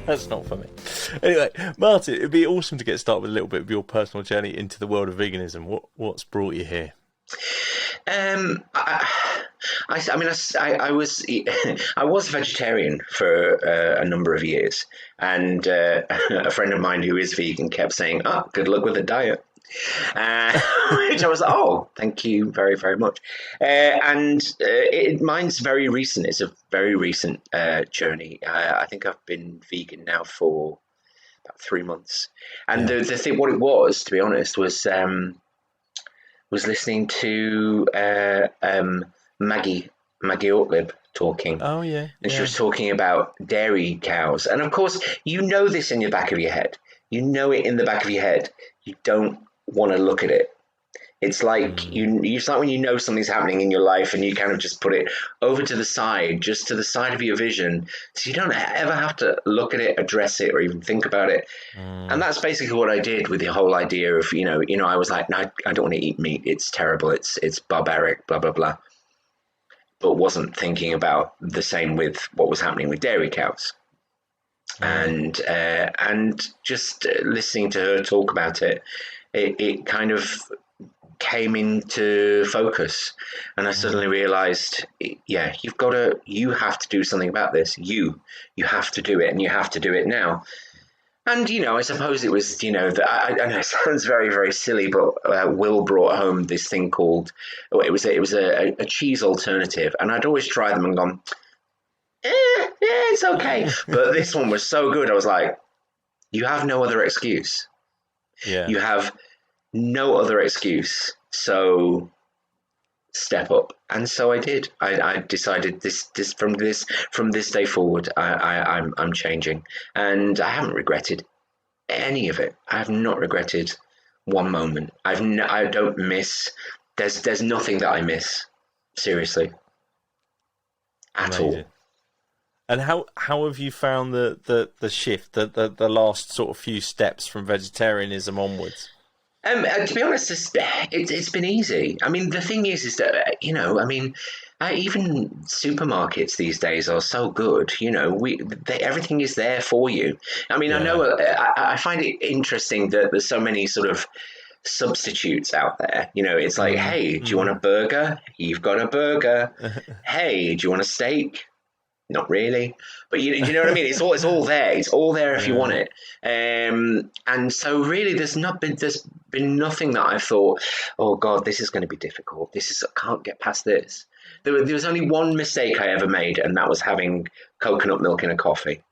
That's not for me. Anyway, Martin, it'd be awesome to get started with a little bit of your personal journey into the world of veganism. What's brought you here? I was I was vegetarian for a number of years, and a friend of mine who is vegan kept saying, "Oh, good luck with the diet." Which I was like, oh, thank you very, very much. Mine's very recent. It's a very recent journey. I think I've been vegan now for about 3 months. And the thing, what it was, to be honest, was listening to Maggie Ortlib talking. Oh, yeah. And she was talking about dairy cows. And of course, you know this in the back of your head. You know it in the back of your head. You don't want to look at it. It's like it's like when you know something's happening in your life and you kind of just put it over to the side, just to the side of your vision, so you don't ever have to look at it, address it, or even think about it. And that's basically what I did with the whole idea of, I was like, no, I don't want to eat meat. It's terrible. It's barbaric, blah, blah, blah. But wasn't thinking about the same with what was happening with dairy cows. And just listening to her talk about it, it kind of came into focus, and I suddenly realized, you have to do something about this. You have to do it, and you have to do it now. And I suppose it was, I know it sounds very, very silly, but Will brought home this thing called, it was a cheese alternative, and I'd always try them and gone, it's okay. But this one was so good. I was like, you have no other excuse. Yeah. You have no other excuse. So step up. And so I did. I decided from this day forward, I'm changing. And I haven't regretted any of it. I have not regretted one moment. I don't miss. There's nothing that I miss. Seriously. At all. And how have you found the shift, the last sort of few steps from vegetarianism onwards? To be honest, it's been easy. I mean, the thing is that even supermarkets these days are so good. Everything is there for you. I mean, I know I find it interesting that there's so many sort of substitutes out there. It's like, hey, do you want a burger? You've got a burger. Hey, do you want a steak? Not really, but you know what I mean. It's all there. It's all there if you want it. And so really, there's been nothing that I thought, oh God, this is going to be difficult. I can't get past this. There was only one mistake I ever made, and that was having coconut milk in a coffee.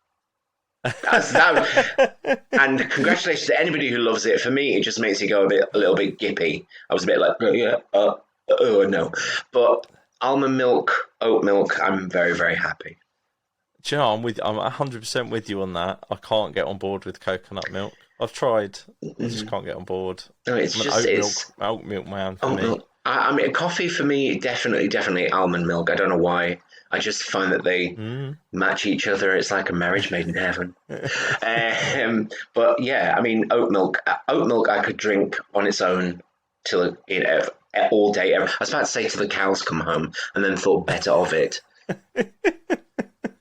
And congratulations to anybody who loves it. For me, it just makes you go a little bit gippy. I was a bit like, no, but almond milk, oat milk, I'm very, very happy. Do you know, I'm 100% with you on that. I can't get on board with coconut milk. I've tried. I just can't get on board. No, oat milk man for oat me. Milk. I mean, coffee for me, definitely almond milk. I don't know why. I just find that they match each other. It's like a marriage made in heaven. But yeah, I mean, oat milk I could drink on its own till all day. I was about to say till the cows come home, and then thought better of it.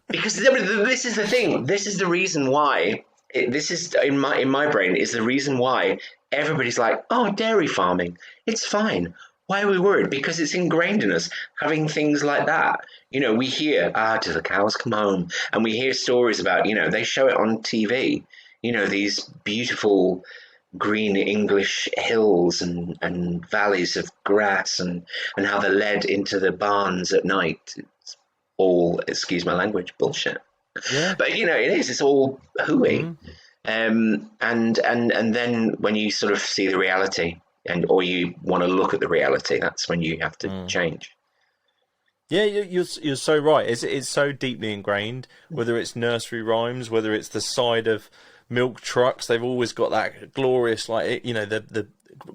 Because this is the thing. This is the reason why. This is in my brain is the reason why everybody's like, oh, dairy farming, it's fine. Why are we worried? Because it's ingrained in us having things like that. We hear, till the cows come home, and we hear stories about, they show it on TV. These beautiful green English hills and valleys of grass and how they're led into the barns at night. It's all, excuse my language, bullshit. Yeah. But it's all hooey. And then when you sort of see the reality or you want to look at the reality, that's when you have to change. Yeah, you're so right. It's so deeply ingrained, whether it's nursery rhymes, whether it's the side of milk trucks, they've always got that glorious, the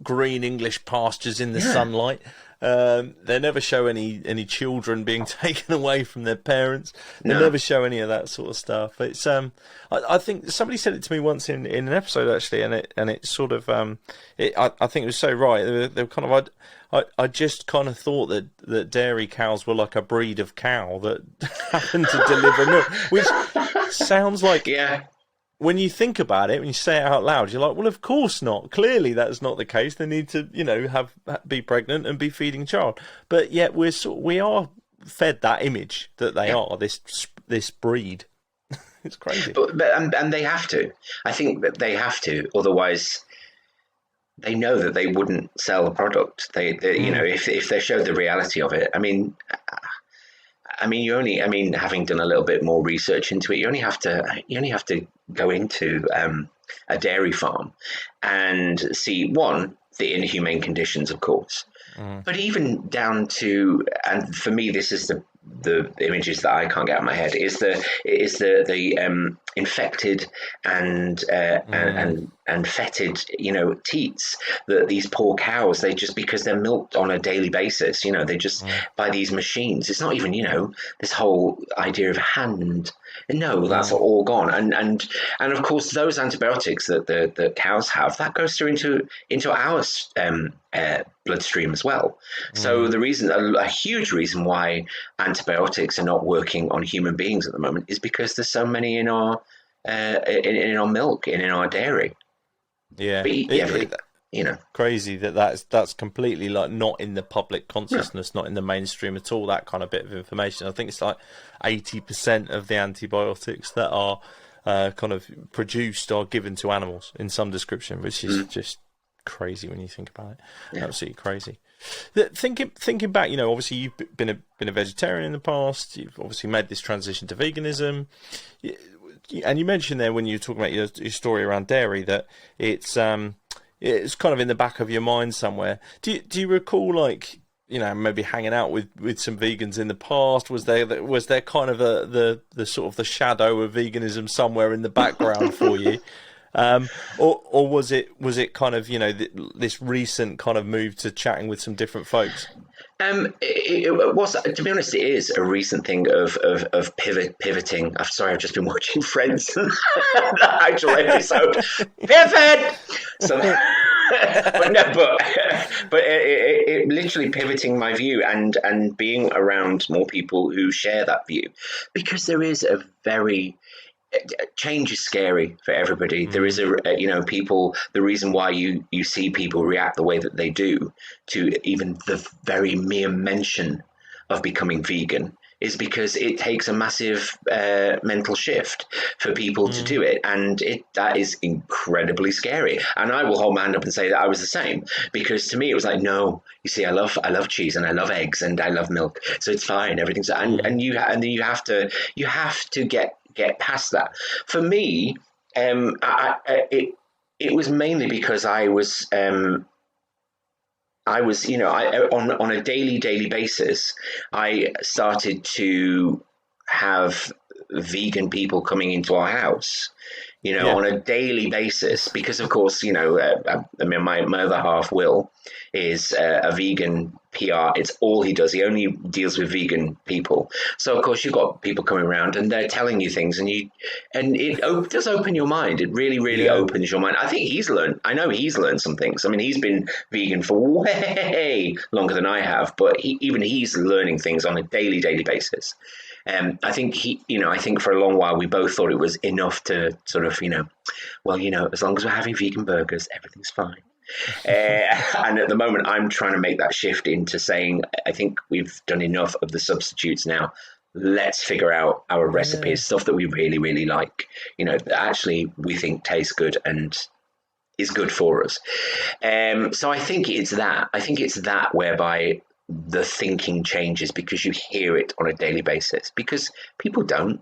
green English pastures in the sunlight. They never show any children being taken away from their parents. They never show any of that sort of stuff. It's I think somebody said it to me once in an episode actually, and it sort of I think it was so right. They were kind of I just kind of thought that dairy cows were like a breed of cow that happened to deliver milk, which sounds like when you think about it, when you say it out loud, you're like, well, of course not. Clearly, that's not the case. They need to, be pregnant and be feeding a child. But yet we are fed that image that they are this breed. It's crazy. And they have to. I think that they have to. Otherwise, they know that they wouldn't sell the product. If they showed the reality of it. Having done a little bit more research into it, you only have to go into a dairy farm and see, one, the inhumane conditions, of course, but even down to, and for me, this is the images that I can't get out of my head, is the infected and fetid, teats that these poor cows, they just, because they're milked on a daily basis, they just by these machines. It's not even, this whole idea of hand. No, that's all gone. And of course, those antibiotics that the cows have, that goes through into our bloodstream as well. So the reason, a huge reason why antibiotics are not working on human beings at the moment is because there's so many in our milk and in our dairy. Yeah, crazy that's completely like not in the public consciousness, not in the mainstream at all. That kind of bit of information. I think it's like 80% of the antibiotics that are kind of produced are given to animals in some description, which is just crazy when you think about it. Yeah. Absolutely crazy. Thinking back, obviously you've been a vegetarian in the past. You've obviously made this transition to veganism. And you mentioned there when you were talking about your story around dairy that it's kind of in the back of your mind somewhere. Do you recall, like, maybe hanging out with some vegans in the past? Was there kind of the sort of the shadow of veganism somewhere in the background for you? Or was it kind of, this recent kind of move to chatting with some different folks? It was, to be honest, it is a recent thing of pivoting. I'm sorry, I've just been watching Friends, the actual episode. Pivot. So, but it literally pivoting my view and being around more people who share that view, because there is a very change is scary for everybody. There is people, the reason why you see people react the way that they do to even the very mere mention of becoming vegan is because it takes a massive mental shift for people to do it, and that is incredibly scary. And I will hold my hand up and say that I was the same, because to me it was like, no, you see, I love cheese and I love eggs and I love milk, so it's fine, everything's and you have to get past that. For me, it was mainly because I was on a daily basis, I started to have vegan people coming into our house, on a daily basis, because of course, my other half, Will, is a vegan PR. It's all he does. He only deals with vegan people. So of course you've got people coming around and they're telling you things, and it does open your mind. It really, really opens your mind. I think I know he's learned some things. I mean, he's been vegan for way longer than I have, but he's learning things on a daily basis. I think I think for a long while we both thought it was enough to sort of, as long as we're having vegan burgers, everything's fine. And at the moment, I'm trying to make that shift into saying, I think we've done enough of the substitutes now. Let's figure out our recipes, stuff that we really, really like, that actually we think tastes good and is good for us. So I think it's that. I think it's that whereby the thinking changes, because you hear it on a daily basis, because people don't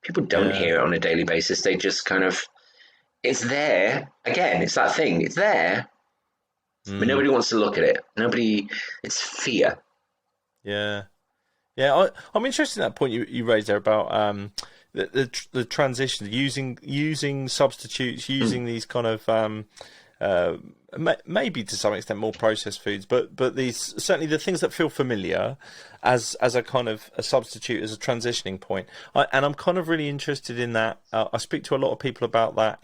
hear it on a daily basis. They just kind of, it's there. Again, it's that thing. It's there. But nobody wants to look at it. It's fear. Yeah. I'm interested in that point you raised there about the transition, using substitutes, using these kind of maybe to some extent more processed foods, but these, certainly the things that feel familiar as a kind of a substitute, as a transitioning point. And I'm kind of really interested in that. I speak to a lot of people about that.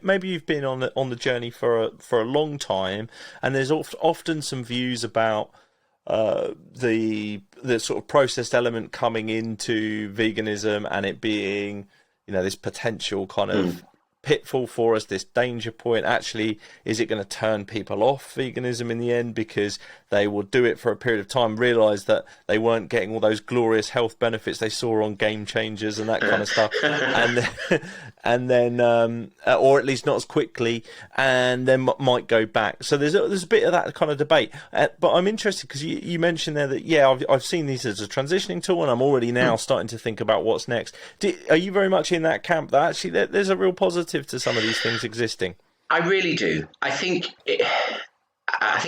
Maybe you've been on the journey for a long time, and there's often some views about the sort of processed element coming into veganism and it being this potential kind of pitfall for us, this danger point. Actually, is it going to turn people off veganism in the end because they will do it for a period of time, realize that they weren't getting all those glorious health benefits they saw on Game Changers and that kind of stuff, and then or at least not as quickly, and then might go back. So there's a bit of that kind of debate, but I'm interested because you mentioned there that I've seen these as a transitioning tool, and I'm already now starting to think about what's next. Are you very much in that camp that actually there's a real positive to some of these things existing? I really do. I think,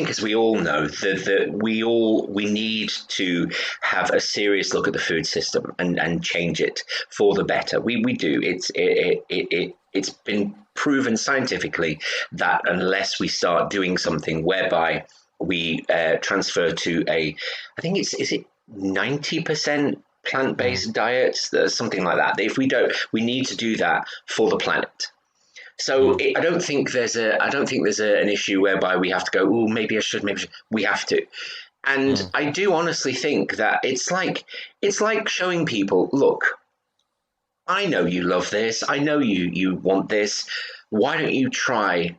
as we all know, that we need to have a serious look at the food system and change it for the better. We do. It's been proven scientifically that unless we start doing something whereby we transfer to I think is it 90% plant-based diets, something like that. If we don't, we need to do that for the planet. So I don't think there's an issue whereby we have to go, oh, maybe I should. We have to. And I do honestly think that it's like showing people, look, I know you love this. I know you want this. Why don't you try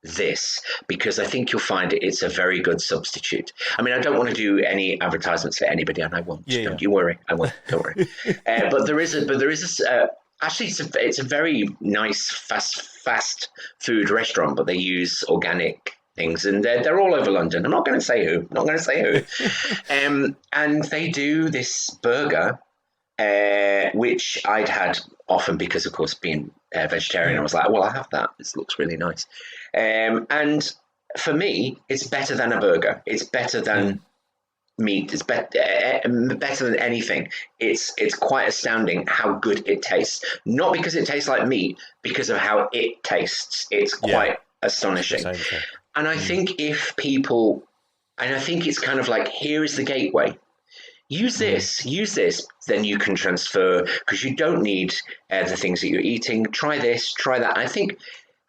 this? Because I think you'll find it's a very good substitute. I mean, I don't want to do any advertisements for anybody, and I won't. Yeah. Don't you worry. I won't. Don't worry. But there is a actually, it's a very nice fast food restaurant, but they use organic things, and they're all over London. I'm not going to say who. And they do this burger, which I'd had often because, of course, being vegetarian, I was like, well, I'll have that. This looks really nice. And for me, it's better than a burger. It's better than meat. Is better than anything. It's quite astounding how good it tastes. Not because it tastes like meat, because of how it tastes. It's quite astonishing. And I think if people, and I think it's kind of like, here is the gateway. Use this, then you can transfer, because you don't need the things that you're eating. Try this, try that.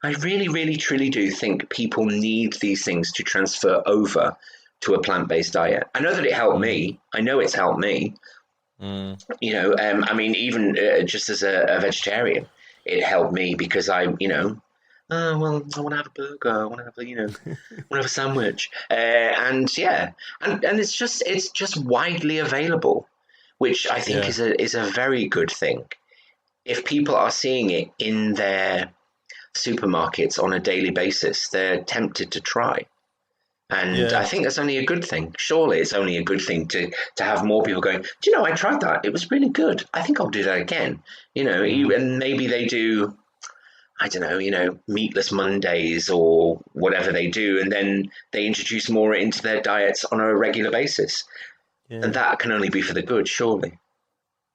I really, really, truly do think people need these things to transfer over to a plant-based diet. I know that it helped me. I know it's helped me. I mean, even just as a vegetarian, it helped me because I want to have a burger. I want to have a sandwich. And it's just widely available, which I think is a very good thing. If people are seeing it in their supermarkets on a daily basis, they're tempted to try. And I think that's only a good thing. Surely it's only a good thing to have more people going, do you know, I tried that. It was really good. I think I'll do that again. And maybe they do, I don't know, meatless Mondays or whatever they do. And then they introduce more into their diets on a regular basis. Yeah. And that can only be for the good, surely.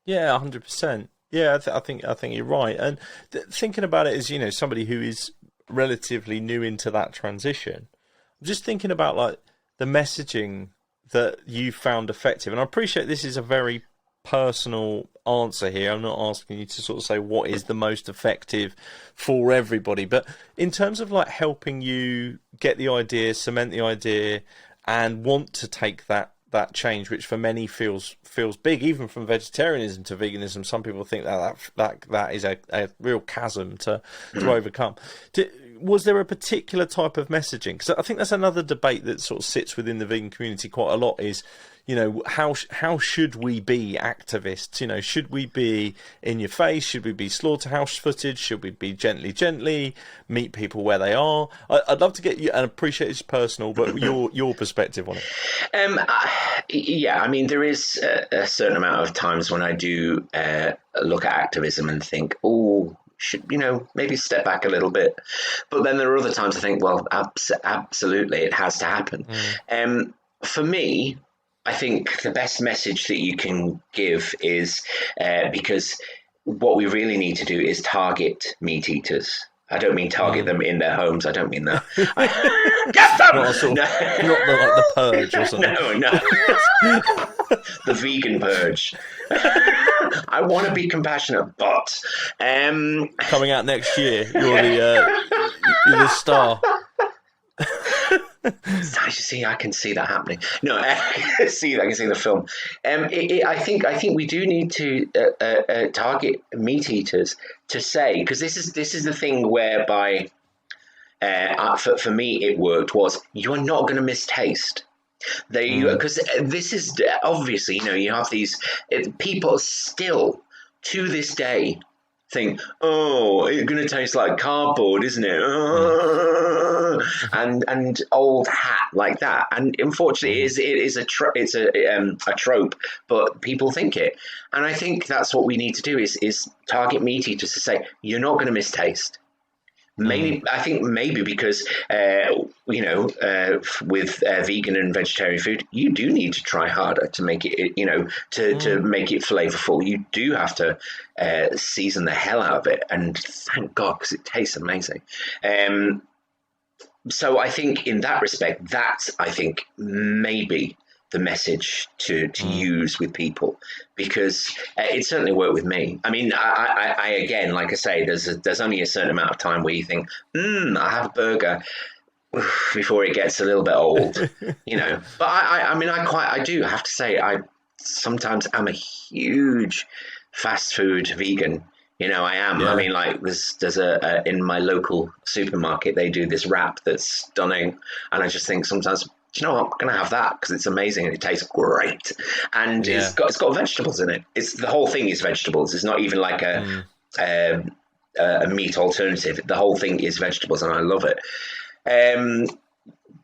Yeah, 100%. Yeah, I think you're right. And thinking about it as, somebody who is relatively new into that transition, I'm just thinking about like the messaging that you found effective. And I appreciate this is a very personal answer here. I'm not asking you to sort of say what is the most effective for everybody. But in terms of like helping you get the idea, cement the idea, and want to take that change, which for many feels big, even from vegetarianism to veganism. Some people think that is a real chasm to overcome. Was there a particular type of messaging? Because I think that's another debate that sort of sits within the vegan community quite a lot is, how should we be activists? Should we be in your face? Should we be slaughterhouse footage? Should we be gently meet people where they are? I'd love to get you, and appreciate it's personal, but your perspective on it. I mean, there is a certain amount of times when I do look at activism and think, oh, should maybe step back a little bit, but then there are other times I think, well, absolutely, it has to happen. For me, I think the best message that you can give is because what we really need to do is target meat eaters. I don't mean target them in their homes. I don't mean that. Get them! Not like the purge or something. No. The vegan purge. I want to be compassionate, but coming out next year, you're the star. I see. I can see that happening. No, I can see that. I can see the film. I think we do need to target meat eaters to say, because this is the thing whereby for me it worked, was you are not going to miss taste. Because this is obviously, you have these people still to this day think, oh, it's going to taste like cardboard, isn't it? And old hat like that. And unfortunately, it is a trope, but people think it. And I think that's what we need to do is target meat eaters to say, you're not going to miss taste. Maybe I think maybe because with vegan and vegetarian food, you do need to try harder to make it to make it flavorful. You do have to season the hell out of it, and thank God, because it tastes amazing. So I think in that respect, that's maybe the message to use with people, because it certainly worked with me. I mean, I again, like I say, there's only a certain amount of time where you think, I have a burger before it gets a little bit old, But I do have to say, I sometimes am a huge fast food vegan. I am. Yeah. I mean, like there's a in my local supermarket, they do this wrap that's stunning, and I just think sometimes, you know what, I'm going to have that because it's amazing and it tastes great. And it's got vegetables in it. The whole thing is vegetables. It's not even like a meat alternative. The whole thing is vegetables, and I love it.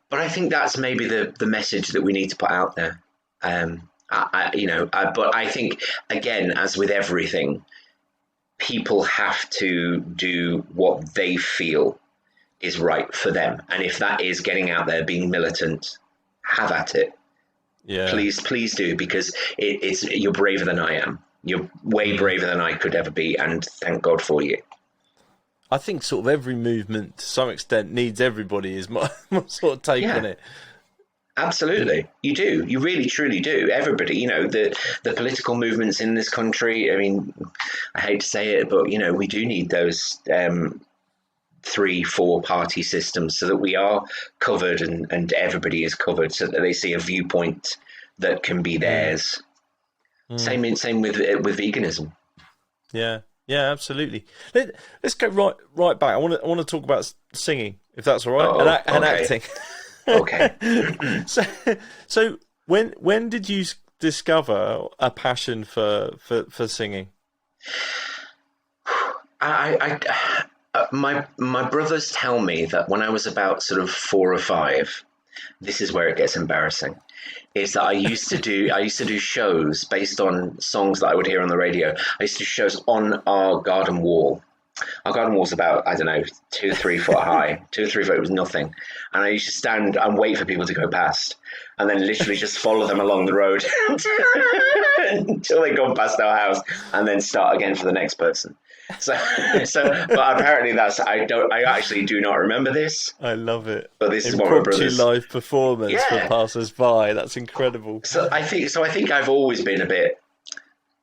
But I think that's maybe the message that we need to put out there. But I think, again, as with everything, people have to do what they feel is right for them, and if that is getting out there, being militant, have at it. Yeah, please do, because it's you're braver than I am. You're way braver than I could ever be, and thank God for you. I think sort of every movement to some extent needs everybody, is my sort of take on it. Absolutely, you do. You really, truly do. Everybody, the political movements in this country. I mean, I hate to say it, but we do need those 3-4 party systems so that we are covered and everybody is covered, so that they see a viewpoint that can be theirs. Same with veganism. Yeah, absolutely. Let's go right back. I want to talk about singing, if that's all right, and acting. Okay. So when did you discover a passion for singing? My brothers tell me that when I was about sort of 4 or 5, this is where it gets embarrassing, is that I used to do shows based on songs that I would hear on the radio. I used to do shows on our garden wall. Our garden wall's about, I don't know, 2 or 3 foot high. 2 or 3 foot was nothing. And I used to stand and wait for people to go past, and then literally just follow them along the road until they go past our house, and then start again for the next person. So, but apparently I actually do not remember this. I love it. But this is what my brothers... live performance for passers-by. That's incredible. So I think I've always been a bit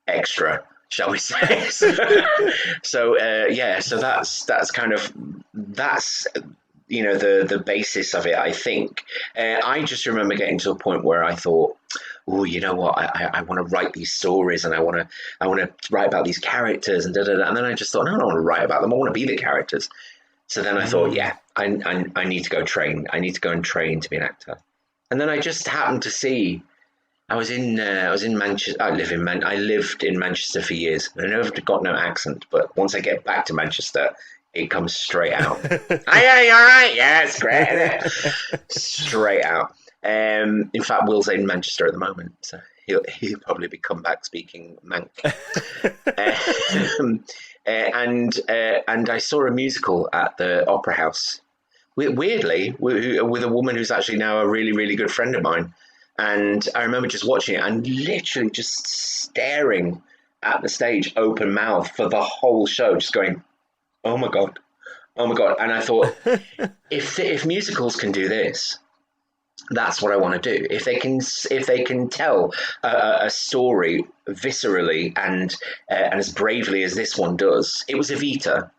extra, shall we say? So that's kind of the basis of it. I think I just remember getting to a point where I thought, oh, you know what? I want to write these stories, and I want to write about these characters, and and then I just thought, no, I don't want to write about them. I want to be the characters. So then I thought, I need to go train. I need to go and train to be an actor. And then I just happened to see. I was in Manchester. I lived in Manchester for years. I never got no accent, but once I get back to Manchester, it comes straight out. Hey, all right? Yeah, it's great, isn't it? Straight out. In fact, Will's in Manchester at the moment, so he'll probably be come back speaking Manc. And I saw a musical at the Opera House, weirdly, with a woman who's actually now a really, really good friend of mine. And I remember just watching it and literally just staring at the stage, open mouth, for the whole show, just going, oh my God. And I thought, if musicals can do this, that's what I want to do. If they can tell a story viscerally and as bravely as this one does. It was Evita.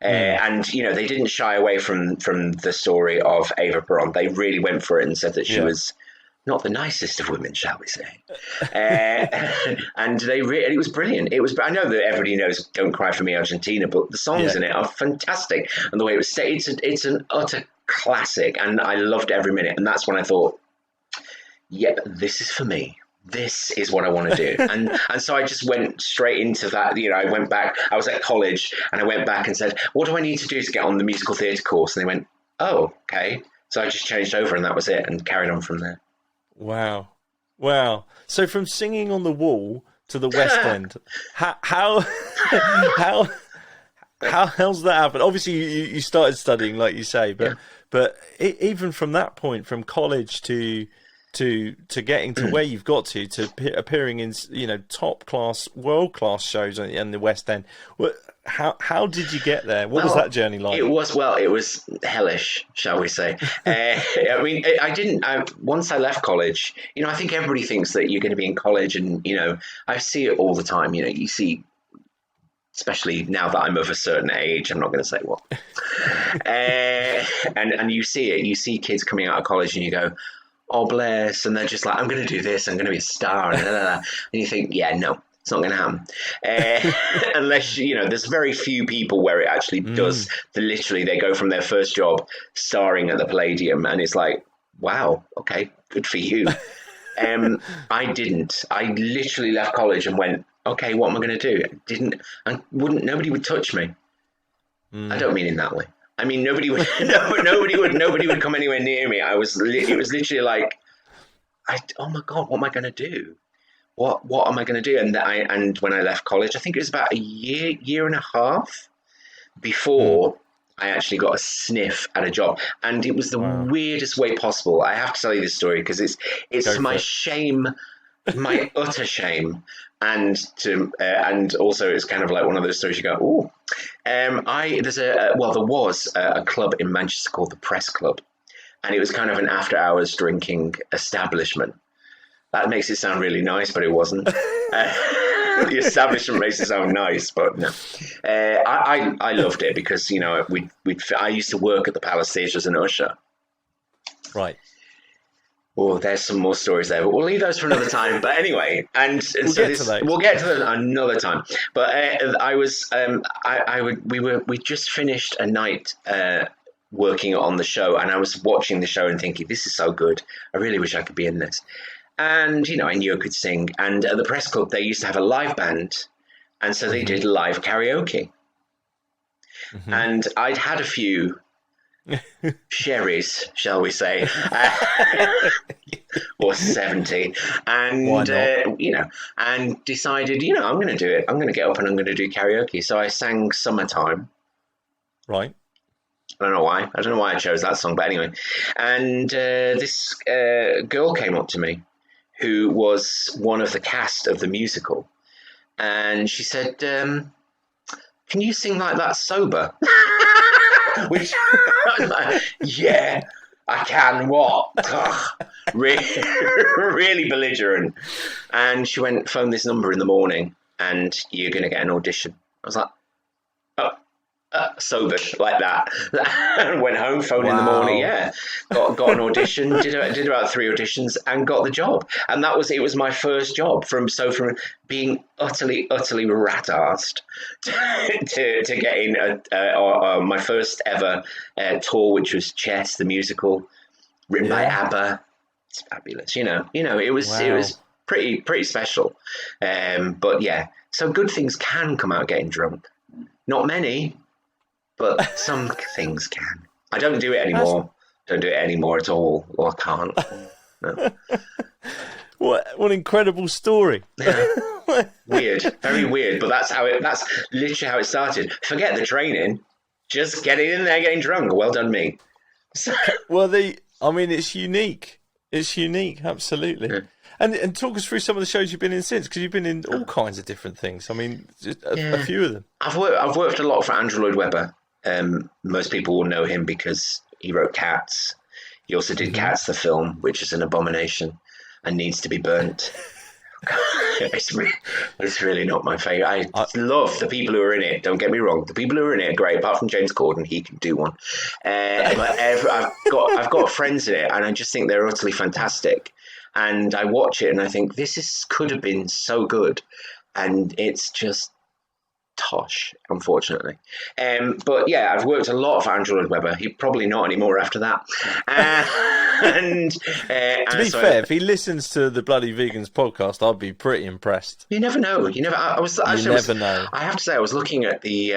And they didn't shy away from the story of Ava Peron. They really went for it and said that she was not the nicest of women, shall we say? And it was brilliant. I know that everybody knows "Don't Cry for Me, Argentina," but the songs in it are fantastic, and the way it was set, it's an utter classic, and I loved every minute. And that's when I thought, "Yep, this is for me. This is what I want to do." And so I just went straight into that. I went back. I was at college, and I went back and said, "What do I need to do to get on the musical theatre course?" And they went, "Oh, okay." So I just changed over, and that was it, and carried on from there. Wow. So from singing on the wall to the West End, how's that happen? Obviously, you started studying, like you say, but even from that point, from college to getting to where you've got to appearing in top class, world class shows in the West End. How did you get there? What was that journey like? It was hellish, shall we say? I mean, I didn't. Once I left college, I think everybody thinks that you're going to be in college, and I see it all the time. You see, especially now that I'm of a certain age, I'm not going to say what. And you see it. You see kids coming out of college, and you go, "Oh, bless," and they're just like, "I'm going to do this. I'm going to be a star," and you think, "Yeah, no. It's not going to happen," unless there's very few people where it actually does. Literally, they go from their first job starring at the Palladium, and it's like, wow, okay, good for you. I didn't. I literally left college and went, okay, what am I going to do? Nobody would touch me. I don't mean in that way. I mean, nobody would come anywhere near me. It was literally like, oh my God, what am I going to do? What am I going to do? And when I left college, I think it was about a year and a half before I actually got a sniff at a job, and it was the weirdest way possible. I have to tell you this story because it's my shame, my utter shame, and also it's kind of like one of those stories you go, oh. There was a club in Manchester called the Press Club, and it was kind of an after-hours drinking establishment. That makes it sound really nice, but it wasn't. The establishment makes it sound nice, but no. I loved it because I used to work at the Palace Theatre as an usher. Right. Oh, there's some more stories there, but we'll leave those for another time. But anyway, we'll get to them another time. But we just finished a night working on the show, and I was watching the show and thinking, this is so good. I really wish I could be in this. And, I knew I could sing. And at the Press Club, they used to have a live band. And so they did live karaoke. Mm-hmm. And I'd had a few sherries, shall we say, or 70. And, and decided, I'm going to do it. I'm going to get up and I'm going to do karaoke. So I sang Summertime. Right. I don't know why. I don't know why I chose that song, but anyway. And this girl came up to me, who was one of the cast of the musical. And she said, can you sing like that sober? Which I was like, yeah, I can. What? Really belligerent. And she went, phone this number in the morning and you're going to get an audition. I was like, sober like that. And went home, phone in the morning. Yeah, got an audition. did about 3 auditions and got the job. And it was my first job from being utterly rat-arsed to getting my first ever tour, which was Chess, the musical, written by ABBA. It's fabulous. It was pretty special. But yeah, so good things can come out getting drunk. Not many. But some things can. I don't do it anymore. Don't do it anymore at all. Or I can't. No. What an incredible story. Yeah. Weird. Very weird. But that's literally how it started. Forget the training. Just getting in there, getting drunk. Well done, me. Well, it's unique. It's unique, absolutely. Yeah. And talk us through some of the shows you've been in since, because you've been in all kinds of different things. I mean, just a few of them. I've worked a lot for Andrew Lloyd Webber. Most people will know him because he wrote Cats. He also did Cats, the film, which is an abomination and needs to be burnt. It's really not my favourite. I I, love the people who are in it. Don't get me wrong. The people who are in it are great. Apart from James Corden, he can do one. I've got friends in it, and I just think they're utterly fantastic. And I watch it, and I think could have been so good, and it's just tosh, unfortunately. But yeah, I've worked a lot for Andrew Lloyd Webber. He probably not anymore after that. to be fair, if he listens to the Bloody Vegans podcast, I'd be pretty impressed. You never know. You never. You never know. I have to say, I was looking at the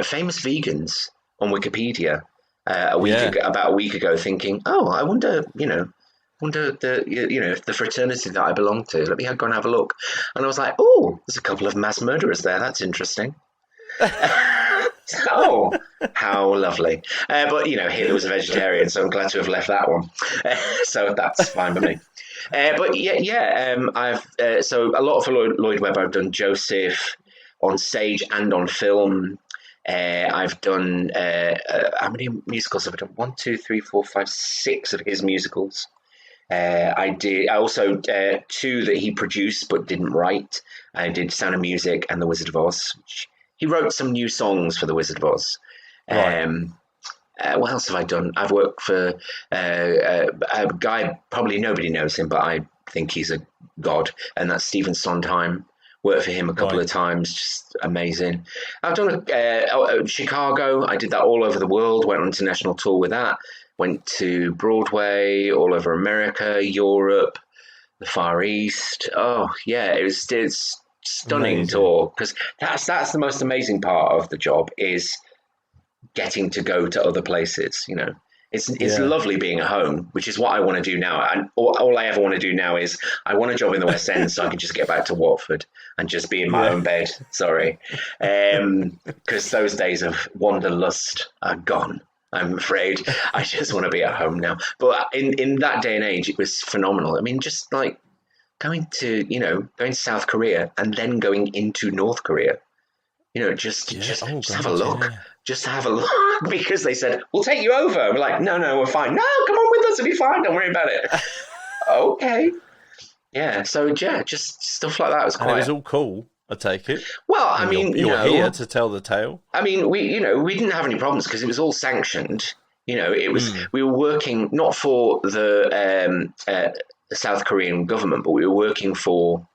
famous vegans on Wikipedia about a week ago, thinking, oh, I wonder, the fraternity that I belong to. Let me go and have a look. And I was like, oh, there's a couple of mass murderers there. That's interesting. Oh, how lovely. But, Hitler was a vegetarian, so I'm glad to have left that one. So that's fine by me. But I've so a lot for Lloyd Webber. I've done Joseph on stage and on film. I've done, how many musicals have I done? 1, 2, 3, 4, 5, 6 of his musicals. I also 2 that he produced but didn't write. I did Sound of Music and The Wizard of Oz. He wrote some new songs for The Wizard of Oz. Right. What else have I done? I've worked for a guy, probably nobody knows him, but I think he's a god, and that's Stephen Sondheim. Worked for him a couple of times, just amazing. I've done Chicago. I did that all over the world, went on international tour with that. Went to Broadway, all over America, Europe, the Far East. Oh, yeah, it's stunning tour, because that's the most amazing part of the job, is getting to go to other places. It's lovely being at home, which is what I want to do now. And all I ever want to do now is I want a job in the West End so I can just get back to Watford and just be in my own bed. Sorry, because those days of wanderlust are gone. I'm afraid I just want to be at home now. But in that day and age, it was phenomenal. I mean, just like going to South Korea and then going into North Korea, just have a look. Yeah. Just have a look, because they said, we'll take you over. We're like, no, we're fine. No, come on with us. It'll be fine. Don't worry about it. Okay. Yeah. So, yeah, just stuff like that was quite... And it was all cool, I take it. Well, I mean, you're here to tell the tale. I mean, we didn't have any problems because it was all sanctioned. It was we were working not for the South Korean government, but we were working for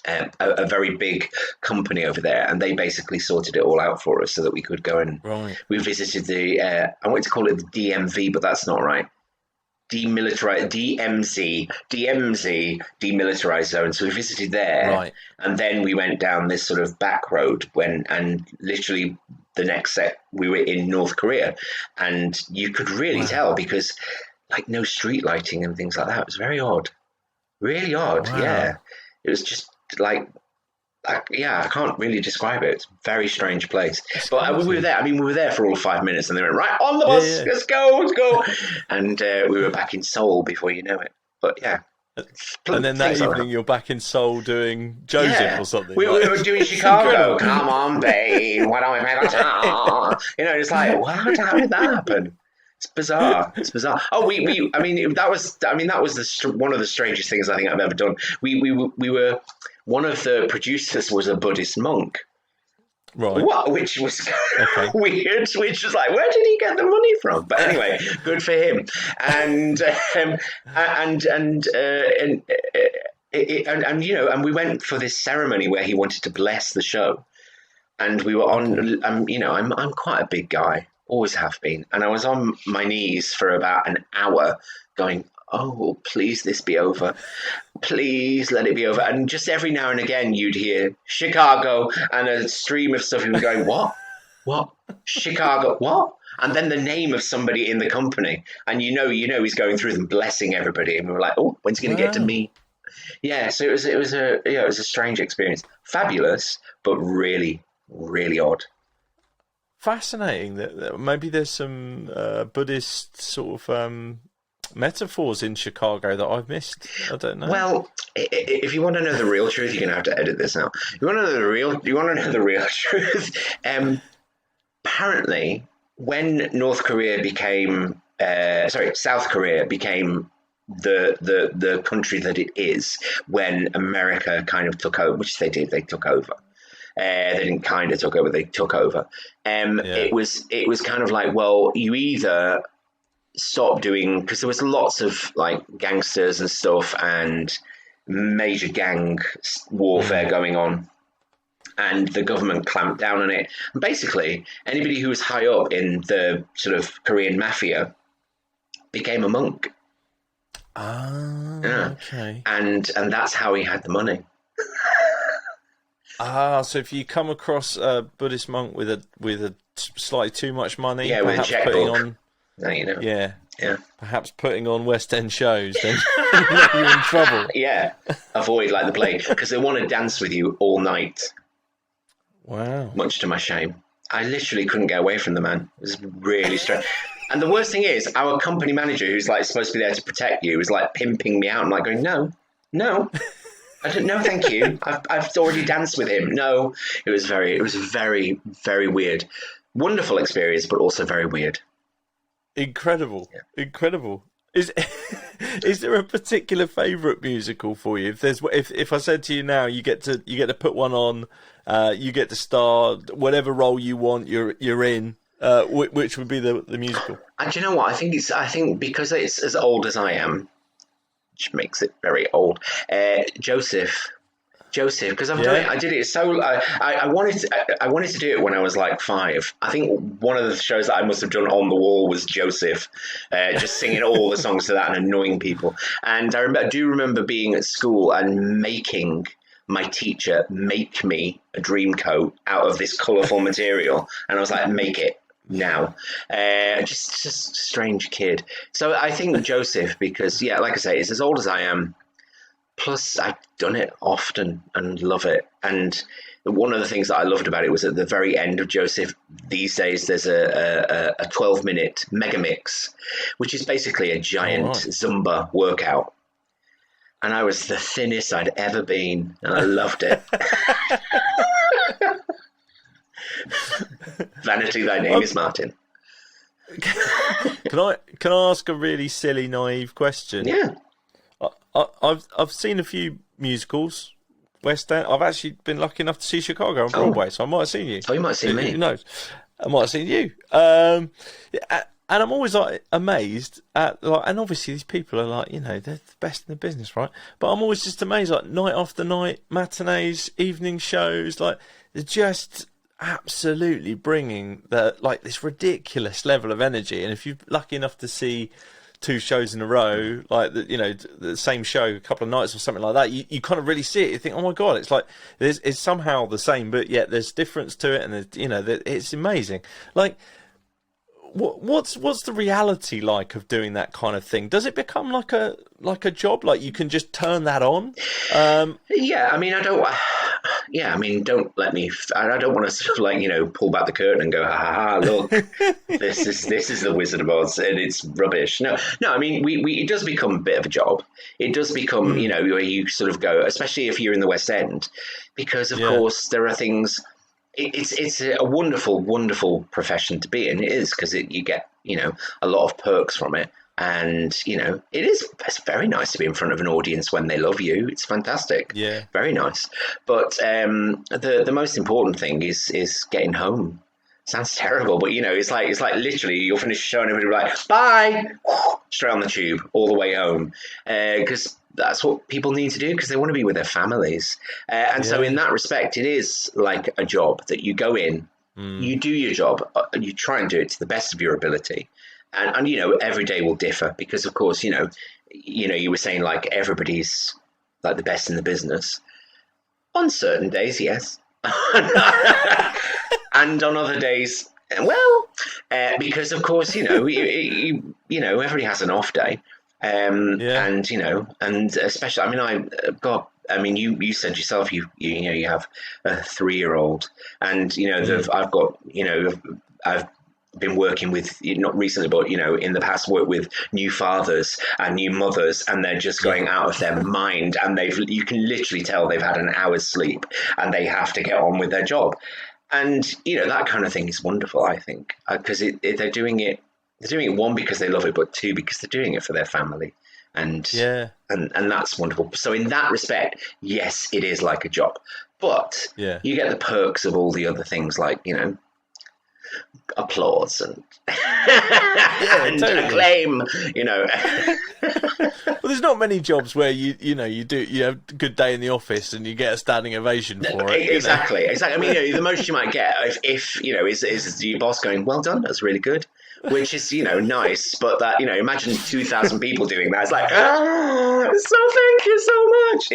a very big company over there, and they basically sorted it all out for us so that we could go and we visited the I wanted to call it the DMV, but that's not right. DMZ, demilitarized zone. So we visited there, and then we went down this sort of back road and literally the next set we were in North Korea, and you could really tell, because like no street lighting and things like that. It was very odd, really odd. Wow. Yeah, it was just like I can't really describe it. It's a very strange place. But we were there. I mean, we were there for all 5 minutes, and they went, right, on the bus, let's go. And we were back in Seoul before you know it. But yeah. And then that evening, you're back in Seoul doing Joseph or something. We were doing Chicago. Come on, babe. Why don't we make a it's like, how did that happen? It's bizarre. Oh, that was one of the strangest things I think I've ever done. We were, one of the producers was a Buddhist monk, right? Which was weird. Which was like, where did he get the money from? But anyway, good for him. And we went for this ceremony where he wanted to bless the show, and we were on. I'm quite a big guy. Always have been. And I was on my knees for about an hour going, oh, please this be over. Please let it be over. And just every now and again you'd hear Chicago and a stream of stuff. You were going, what? Chicago, what? And then the name of somebody in the company. And you know he's going through them, blessing everybody. And we were like, oh, when's he going to get to me? Yeah, so it was a strange experience. Fabulous, but really, really odd. Fascinating that maybe there's some Buddhist sort of metaphors in Chicago that I've missed. I don't know. Well, if you want to know the real truth, you're going to have to edit this now. You want to know the real truth? Apparently, when South Korea became the country that it is when America kind of took over, which they did. They took over. They didn't kind of took over. They took over. It was kind of like, well, you either stop doing, because there was lots of like gangsters and stuff and major gang warfare going on, and the government clamped down on it. And basically, anybody who was high up in the sort of Korean mafia became a monk. Okay. And that's how he had the money. So if you come across a Buddhist monk with a slightly too much money, with a perhaps checkbook, putting on, yeah, perhaps putting on West End shows, then you're in trouble. Yeah, avoid like the plague, because they want to dance with you all night. Wow. Much to my shame, I literally couldn't get away from the man. It was really strange. And the worst thing is, our company manager, who's like supposed to be there to protect you, was like pimping me out. I'm like going, no. I don't know, thank you. I've already danced with him. No, it was very, very weird. Wonderful experience, but also very weird. Incredible. Is there a particular favourite musical for you? If I said to you now, you get to put one on, you get to star whatever role you want, you're in. Which would be the musical? And do you know what? I think because it's as old as I am, which makes it very old. Joseph, because I did it so. I wanted to do it when I was like 5. I think one of the shows that I must have done on the wall was Joseph, just singing all the songs to that and annoying people. And I do remember being at school and making my teacher make me a Dreamcoat out of this colourful material, and I was like, make it now. Just strange kid. So I think Joseph, because like I say, it's as old as I am, plus I've done it often and love it. And one of the things that I loved about it was at the very end of Joseph, these days there's a 12-minute mega mix, which is basically a giant Zumba workout, and I was the thinnest I'd ever been, and I loved it. Vanity, thy name is Martin. Can I ask a really silly, naive question? Yeah. I've seen a few musicals, West End. I've actually been lucky enough to see Chicago on Broadway, so I might have seen you. Oh, you might have seen me. Who knows? I might have seen you. And I'm always like amazed at and obviously these people are like, they're the best in the business, right? But I'm always just amazed, like night after night, matinees, evening shows, like they're just absolutely bringing this ridiculous level of energy. And if you're lucky enough to see 2 shows in a row, like the same show a couple of nights or something like that, you kind of really see it. You think, oh my god, it's like it's somehow the same, but yet there's difference to it, and it's amazing. Like, what's the reality like of doing that kind of thing? Does it become like a job? Like you can just turn that on? Don't let me. I don't want to sort of pull back the curtain and go, ha ha ha! Look, this is the Wizard of Oz, and it's rubbish. No. I mean, it does become a bit of a job. It does become, where you sort of go, especially if you're in the West End, because of course there are things. It's a wonderful, wonderful profession to be in. It is, because you get a lot of perks from it. And it's very nice to be in front of an audience when they love you. It's fantastic. Yeah, very nice. But the most important thing is getting home. Sounds terrible, but it's like literally you'll finish the show and everybody will be like, bye, straight on the tube all the way home, because that's what people need to do, because they want to be with their families. So in that respect, it is like a job that you go in, you do your job, you try and do it to the best of your ability. And every day will differ, because of course, you were saying like everybody's like the best in the business. On certain days, yes. And on other days, well, because of course, everybody has an off day. And especially, you said yourself, you have a 3-year-old, and I've been working with, not recently, but in the past, worked with new fathers and new mothers, and they're just going out of their mind, and you can literally tell they've had an hour's sleep and they have to get on with their job. And that kind of thing is wonderful, I think, because they're doing it, one, because they love it, but 2, because they're doing it for their family. and Yeah. and that's wonderful. So in that respect, yes, it is like a job, but Yeah. you get the perks of all the other things, like, you know, applause and, and totally. acclaim, you know. Well, there's not many jobs where you have a good day in the office and you get a standing ovation for it. Exactly. I mean, you know, the most you might get if you know is your boss going, "Well done, that's really good," which is, you know, nice. But that, you know, imagine 2,000 people doing that. It's like, so thank you so much.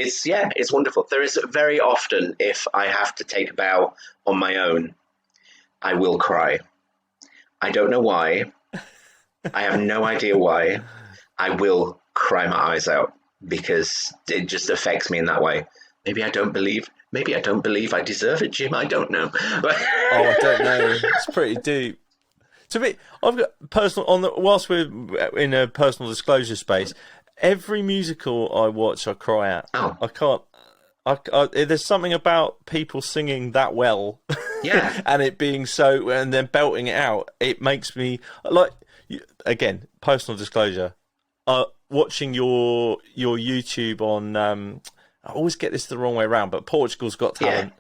It's wonderful. There is very often, if I have to take a bow on my own, I will cry. I don't know why. I have no idea why. I will cry my eyes out because it just affects me in that way. Maybe I don't believe I deserve it, Jim. I don't know. But I don't know. It's pretty deep. To me, I've got whilst we're in a personal disclosure space, every musical I watch, I cry at. Oh. I can't. There's something about people singing that well, yeah, and it being so, and then belting it out. It makes me like. Again, personal disclosure. Watching your YouTube on, I always get this the wrong way around, but Portugal's Got Talent.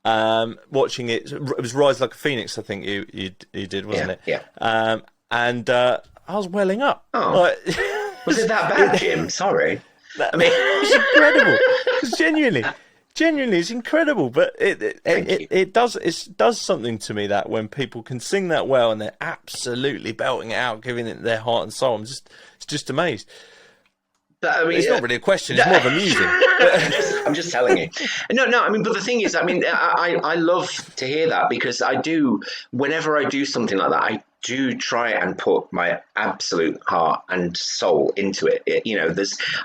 Yeah. Watching it was Rise Like a Phoenix, I think you did, wasn't it? Yeah. And I was welling up. Oh, like, was it that bad, Jim? Sorry. I mean, it's incredible. It's genuinely, it's incredible. But it does something to me that when people can sing that well and they're absolutely belting it out, giving it their heart and soul, I'm just amazed. But, I mean, it's not really a question; it's more of amusing. I'm just telling you. No. I mean, but the thing is, I mean, I love to hear that because I do. Whenever I do something like that, I do try and put my absolute heart and soul into it. You know,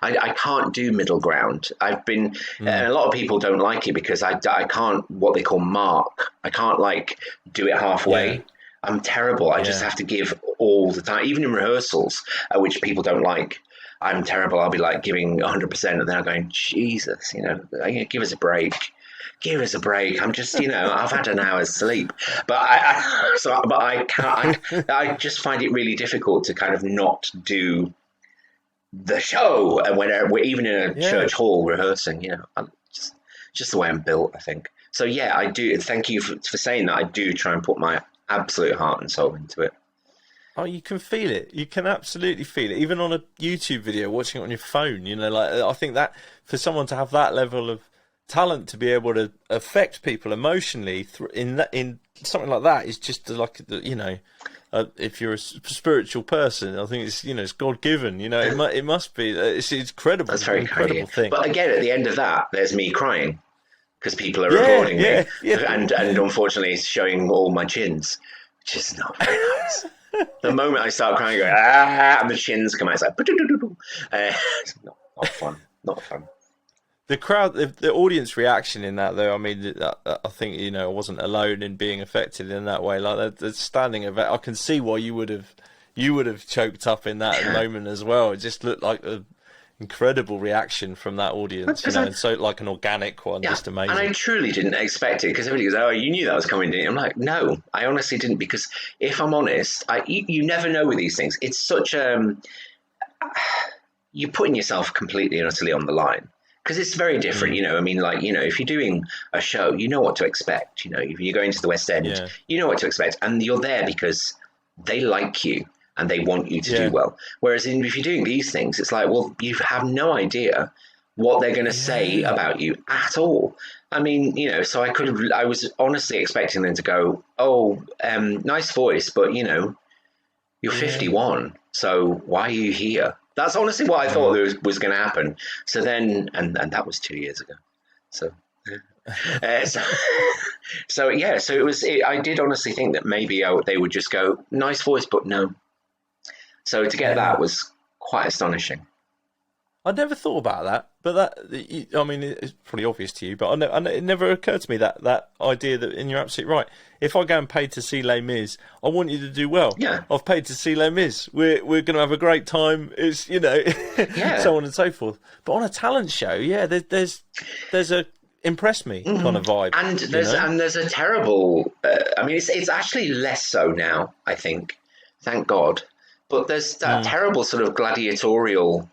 I can't do middle ground. I've been, and a lot of people don't like it because I can't what they call mark. I can't like do it halfway. Yeah. I'm terrible. I just have to give all the time, even in rehearsals, which people don't like. I'm terrible. I'll be like giving 100%, and then I'm going, Jesus, you know, give us a break. Give us a break. I'm just, you know, I've had an hour's sleep, but I can't. I just find it really difficult to kind of not do the show, and when we're even in a church hall rehearsing, you know, I'm just the way I'm built, I think. So yeah, I do. Thank you for saying that. I do try and put my absolute heart and soul into it. Oh, you can feel it. You can absolutely feel it. Even on a YouTube video, watching it on your phone, you know, like I think that for someone to have that level of talent to be able to affect people emotionally in something like that is just like, you know, if you're a spiritual person, I think it's, you know, it's God given. You know, it must be. It's incredible. That's very incredible thing. But again, at the end of that, there's me crying because people are recording me, and unfortunately, it's showing all my chins, which is not very nice. The moment I start crying, I go, and the chins come out, it's like, it's not fun. Not fun. The crowd, the audience reaction in that, though, I mean, I think, you know, I wasn't alone in being affected in that way. Like the standing event, I can see why you would have choked up in that moment as well. It just looked like an incredible reaction from that audience, you know, and so like an organic one, just amazing. And I truly didn't expect it because everybody goes, "Oh, you knew that was coming, didn't you?" I'm like, no, I honestly didn't, because if I'm honest, you never know with these things. It's such you're putting yourself completely and utterly on the line. Because it's very different, you know. I mean, like, you know, if you're doing a show, you know what to expect. You know, if you're going to the West End, you know what to expect. And you're there because they like you and they want you to do well. Whereas if you're doing these things, it's like, well, you have no idea what they're going to say about you at all. I mean, you know, so I was honestly expecting them to go, oh, nice voice, but, you know, you're 51, so why are you here? That's honestly what I thought was going to happen. So then, and that was 2 years ago. So, so it was. I did honestly think that maybe they would just go, nice voice, but no. So to get that was quite astonishing. I never thought about that, but that, I mean, it's pretty obvious to you, but it never occurred to me that idea that, and you're absolutely right. If I go and pay to see Les Mis, I want you to do well. Yeah. I've paid to see Les Mis. We're going to have a great time. It's, you know, so on and so forth. But on a talent show, there's a impress me kind of vibe. And there's a terrible, I mean, it's actually less so now, I think. Thank God. But there's that terrible sort of gladiatorial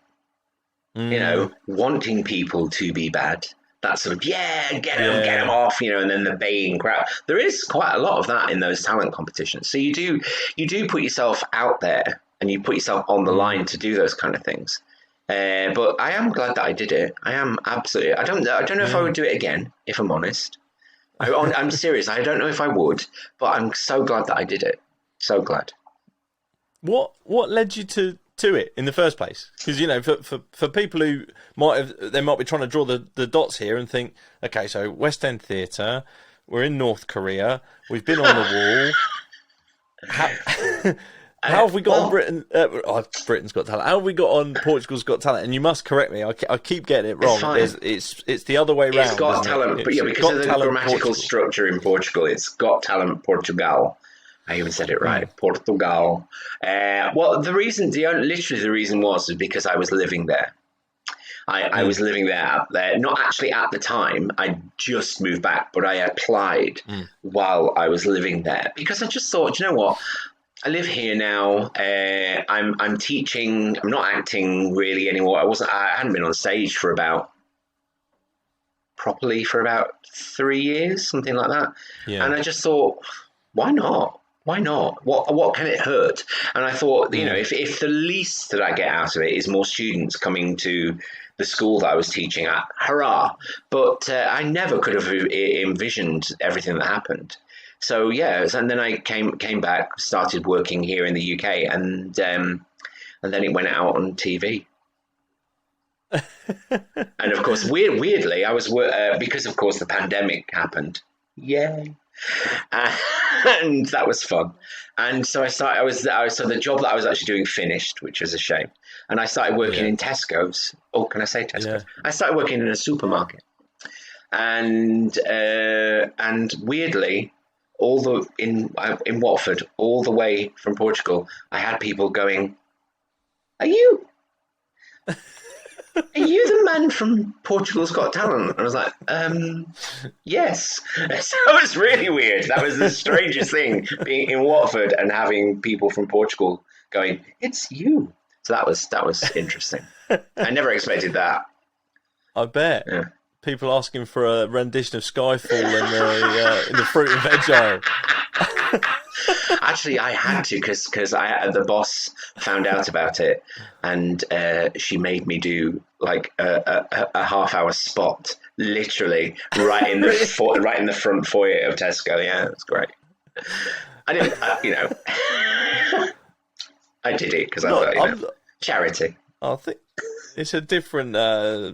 Wanting people to be bad. That sort of, get them off, and then the baying crowd. There is quite a lot of that in those talent competitions. So you do put yourself out there and you put yourself on the line to do those kind of things. But I am glad that I did it. I am absolutely. I don't know if I would do it again, if I'm honest. I'm serious. I don't know if I would, but I'm so glad that I did it. So glad. What led you to it in the first place? Because for people who might be trying to draw the dots here and think, okay, so West End Theatre, we're in North Korea, we've been on the wall. How have we got on Britain? Britain's Got Talent. How have we got on Portugal's Got Talent? And you must correct me. I keep getting it wrong. It's the other way round. It's Got Talent, but because of the grammatical structure in Portugal, it's Got Talent Portugal. I even said it right, Portugal. Well, the reason was because I was living there. I was living there, not actually at the time. I just moved back, but I applied while I was living there because I just thought, you know what? I live here now. I'm teaching. I'm not acting really anymore. I hadn't been on stage properly for about 3 years, something like that. Yeah. And I just thought, why not? Why not? What can it hurt? And I thought, if the least that I get out of it is more students coming to the school that I was teaching at, hurrah! But I never could have envisioned everything that happened. So and then I came back, started working here in the UK, and then it went out on TV. And of course, weirdly, I was because of course the pandemic happened. Yay! And that was fun. And so so the job that I was actually doing finished, which was a shame. And I started working in Tesco's. Oh, can I say Tesco's? Yeah. I started working in a supermarket. And weirdly, in Watford, all the way from Portugal, I had people going, Are you the man from Portugal's Got Talent? And I was like, yes. So it was really weird. That was the strangest thing, being in Watford and having people from Portugal going, it's you. So that was interesting. I never expected that. I bet. Yeah. People asking for a rendition of Skyfall in the fruit and veg aisle. Actually, I had to because the boss found out about it, and she made me do like a half-hour spot, literally right in the right in the front foyer of Tesco. Yeah, it was great. I didn't, I did it because I thought, charity. I think it's a different,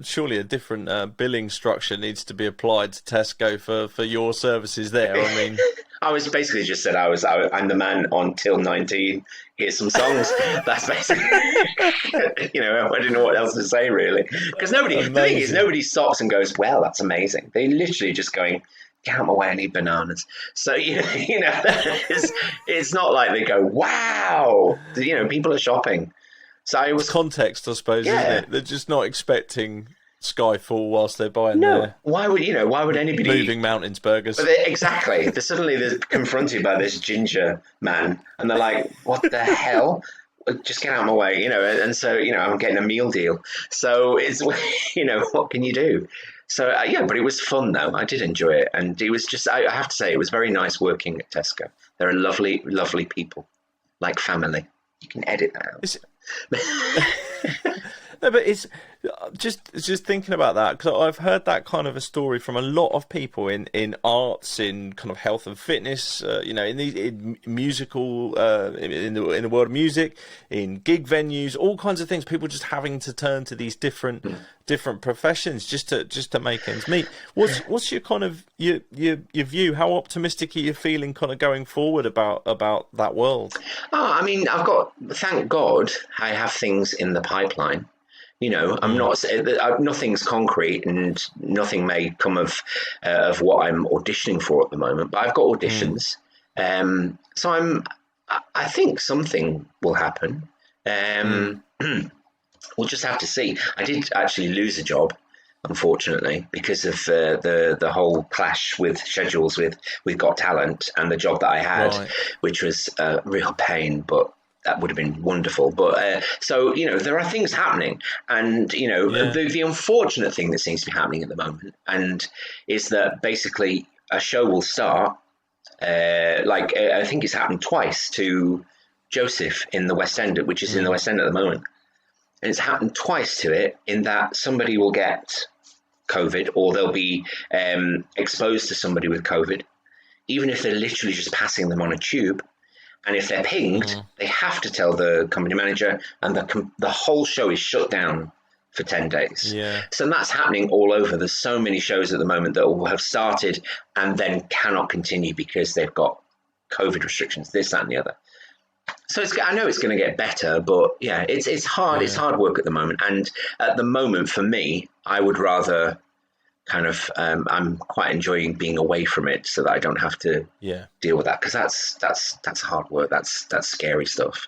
surely a different billing structure needs to be applied to Tesco for your services there. I mean, I was basically just said I'm the man on till 19. Here's some songs. That's basically, I didn't know what else to say really, because the thing is, nobody stops and goes, well, that's amazing. They literally just going, get out my way, I need bananas. So it's not like they go, wow. People are shopping. So it was context, I suppose, isn't it? They're just not expecting Skyfall whilst they're buying their why would anybody moving mountains burgers? But exactly. They're confronted by this ginger man, and they're like, "What the hell? Just get out of my way!" And so I'm getting a meal deal. So it's what can you do? So but it was fun though. I did enjoy it, and it was just I have to say it was very nice working at Tesco. They're a lovely, lovely people, like family. You can edit that out. No, but it's just thinking about that, because I've heard that kind of a story from a lot of people in arts, in kind of health and fitness, in musical, in the world of music, in gig venues, all kinds of things. People just having to turn to these different professions just to make ends meet. What's your kind of your view? How optimistic are you feeling kind of going forward about that world? I mean, thank God, I have things in the pipeline. I'm not. Nothing's concrete, and nothing may come of what I'm auditioning for at the moment. But I've got auditions, so I think something will happen. We'll just have to see. I did actually lose a job, unfortunately, because of the whole clash with schedules with Got Talent and the job that I had, which was a real pain. But that would have been wonderful. But so, there are things happening, and the unfortunate thing that seems to be happening at the moment, and is that basically a show will start. I think it's happened twice to Joseph in the West End, which is in the West End at the moment, and it's happened twice to it in that somebody will get COVID, or they'll be exposed to somebody with COVID, even if they're literally just passing them on a tube. And if they're pinged, they have to tell the company manager, and the whole show is shut down for 10 days. Yeah. So that's happening all over. There's so many shows at the moment that will have started and then cannot continue because they've got COVID restrictions, this, that, and the other. So I know it's going to get better, but yeah, it's hard. Yeah. It's hard work at the moment. And at the moment, for me, I would rather kind of I'm quite enjoying being away from it so that I don't have to deal with that, because that's hard work. That's scary stuff.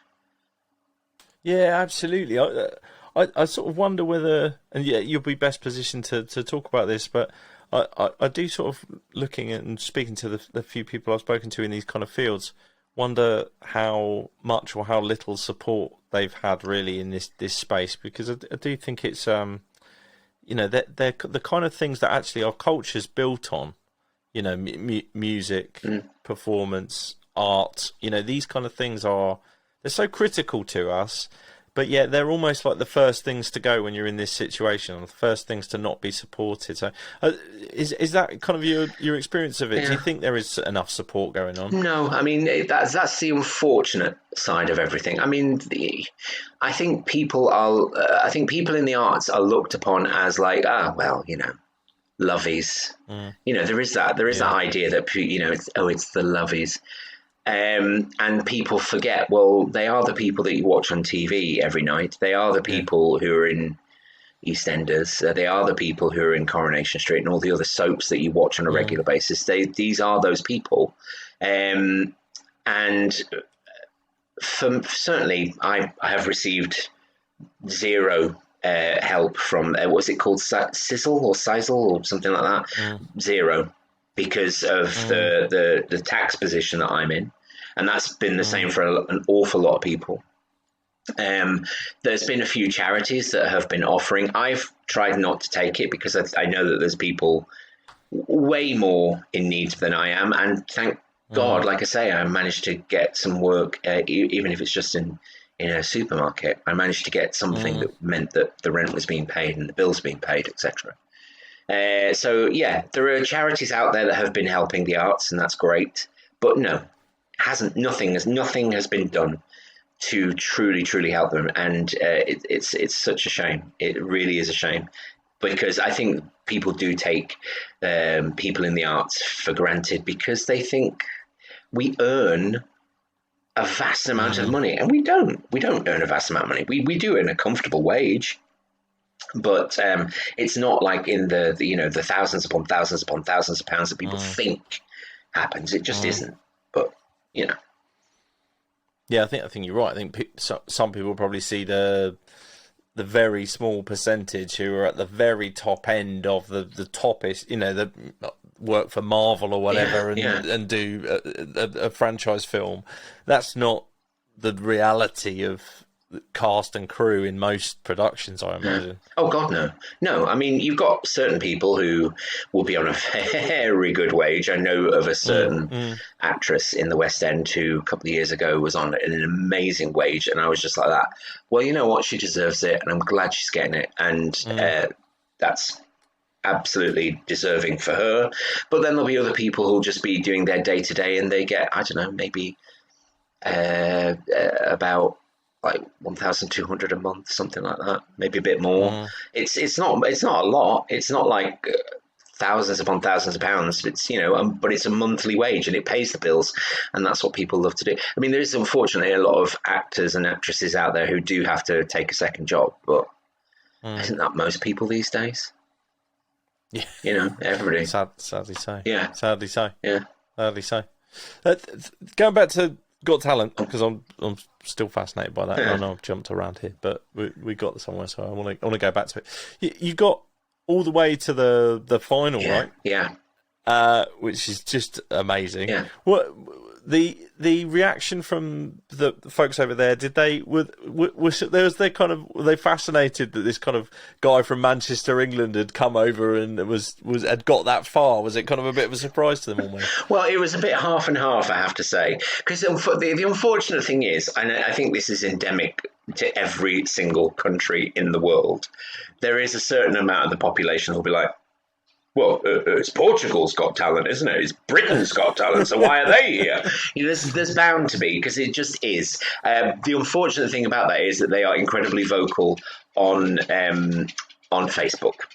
Yeah, absolutely. I sort of wonder whether, and you'll be best positioned to talk about this, but I do sort of, looking at and speaking to the few people I've spoken to in these kind of fields, wonder how much or how little support they've had really in this space, because I do think it's they're the kind of things that actually our culture's built on, music, performance, art, these kind of things they're so critical to us, but yet they're almost like the first things to go when you're in this situation, or the first things to not be supported. So is that kind of your experience of it? Yeah. Do you think there is enough support going on? No, I mean, that's the unfortunate side of everything. I mean, I think people in the arts are looked upon as like, lovies. There is that idea that, it's the lovies. And people forget, well, they are the people that you watch on TV every night. They are the people who are in EastEnders. They are the people who are in Coronation Street and all the other soaps that you watch on a regular basis. These are those people. And certainly I have received zero help from, what's it called, Sizzle or or something like that? Zero, because of the tax position that I'm in. And that's been the same for an awful lot of people. There's been a few charities that have been offering. I've tried not to take it because I know that there's people way more in need than I am. And thank God, like I say, I managed to get some work, even if it's just in a supermarket. I managed to get something that meant that the rent was being paid and the bills being paid, etc. So, there are charities out there that have been helping the arts, and that's great. But no, nothing has been done to truly help them, and it's such a shame. It really is a shame, because I think people do take people in the arts for granted, because they think we earn a vast amount of money, and we don't earn a vast amount of money. We do earn a comfortable wage, but it's not like in the thousands upon thousands upon thousands of pounds that people think happens. It just isn't. But yeah, I think you're right. I think some people probably see the very small percentage who are at the very top end of the toppest, the work for Marvel or whatever, and do a franchise film. That's not the reality of cast and crew in most productions, I imagine. Oh God, no. I mean, you've got certain people who will be on a very good wage. I know of a certain actress in the West End who a couple of years ago was on an amazing wage, and I was just like that. Well, you know what? She deserves it, and I'm glad she's getting it, and that's absolutely deserving for her. But then there'll be other people who'll just be doing their day to day, and they get, I don't know, maybe about like 1,200 a month, something like that, maybe a bit more. It's not a lot. It's not like thousands upon thousands of pounds. It's but it's a monthly wage, and it pays the bills, and that's what people love to do. I mean, there is unfortunately a lot of actors and actresses out there who do have to take a second job, but isn't that most people these days? Yeah, everybody. Sadly so. Yeah, sadly so. Yeah, sadly so. Going back to Got Talent, because I'm still fascinated by that. I know I've jumped around here, but we got somewhere, so I want to go back to it. You got all the way to the final, right? Yeah. Which is just amazing. Yeah. What the reaction from the folks over there, did they were they fascinated that this kind of guy from Manchester, England, had come over and had got that far? Was it kind of a bit of a surprise to them almost? Well, it was a bit half and half, I have to say, because the unfortunate thing is, and I think this is endemic to every single country in the world, there is a certain amount of the population who'll be like, well, it's Portugal's Got Talent, isn't it? It's Britain's Got Talent, so why are they here? There's bound to be, because it just is. The unfortunate thing about that is that they are incredibly vocal on Facebook.